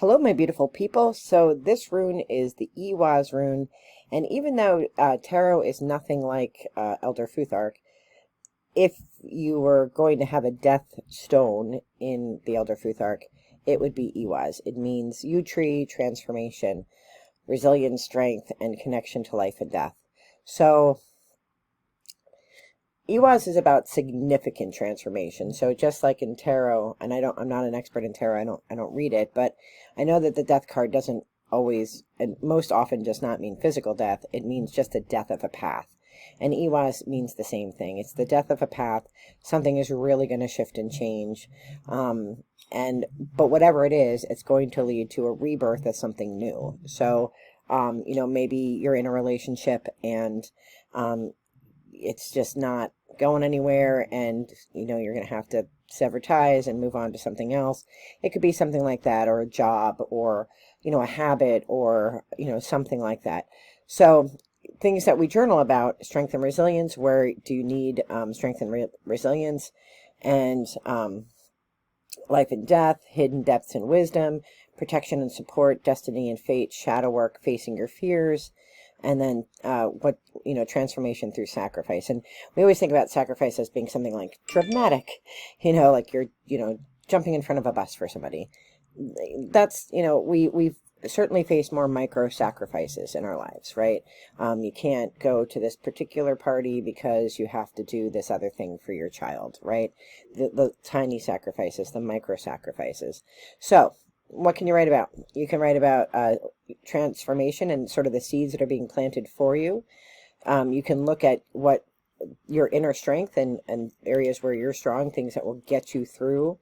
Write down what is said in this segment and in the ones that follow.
Hello, my beautiful people. So this rune is the Eihwaz rune, and even though tarot is nothing like Elder Futhark, if you were going to have a death stone in the Elder Futhark, it would be Eihwaz. It means yew tree, transformation, resilience, strength, and connection to life and death. So Eihwaz is about significant transformation. So just like in tarot, and I'm not an expert in tarot. I don't read it, but I know that the death card doesn't always, and most often, does not mean physical death. It means just the death of a path. And Eihwaz means the same thing. It's the death of a path. Something is really going to shift and change. But whatever it is, it's going to lead to a rebirth of something new. So, maybe you're in a relationship and it's just not going anywhere, and you're going to have to sever ties and move on to something else. It could be something like that, or a job, or a habit, or something like that. So things that we journal about: strength and resilience. Where do you need strength and resilience? And life and death, hidden depths and wisdom, protection and support, destiny and fate, shadow work, facing your fears, and then transformation through sacrifice. And we always think about sacrifice as being something like dramatic, like you're jumping in front of a bus for somebody. That's we've certainly faced more micro sacrifices in our lives, right? You can't go to this particular party because you have to do this other thing for your child, right? The tiny sacrifices, the micro sacrifices. So what can you write about? You can write about transformation and sort of the seeds that are being planted for you. You can look at what your inner strength and areas where you're strong, things that will get you through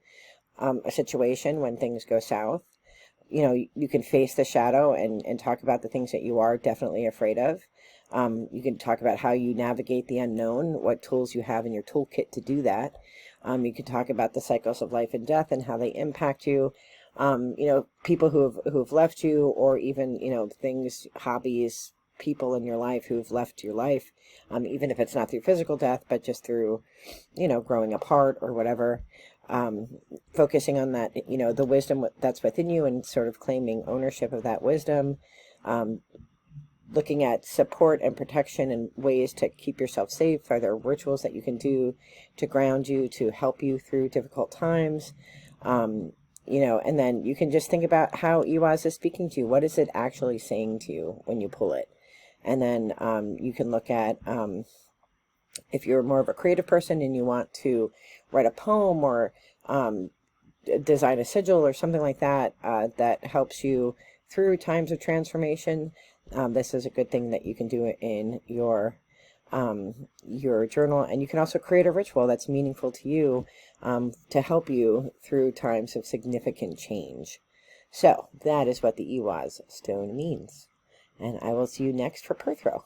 a situation when things go south. You can face the shadow and talk about the things that you are definitely afraid of. You can talk about how you navigate the unknown, what tools you have in your toolkit to do that. You can talk about the cycles of life and death and how they impact you. People who've left you, or even, things, hobbies, people in your life who've left your life, even if it's not through physical death, but just through, growing apart or whatever. Focusing on that, the wisdom that's within you and sort of claiming ownership of that wisdom. Looking at support and protection and ways to keep yourself safe. Are there rituals that you can do to ground you, to help you through difficult times? And then you can just think about how Eihwaz is speaking to you. What is it actually saying to you when you pull it? And then you can look at, if you're more of a creative person and you want to write a poem or design a sigil or something like that, that helps you through times of transformation, this is a good thing that you can do in your journal. And you can also create a ritual that's meaningful to you, to help you through times of significant change. So that is what the Eihwaz stone means. And I will see you next for Perthrow.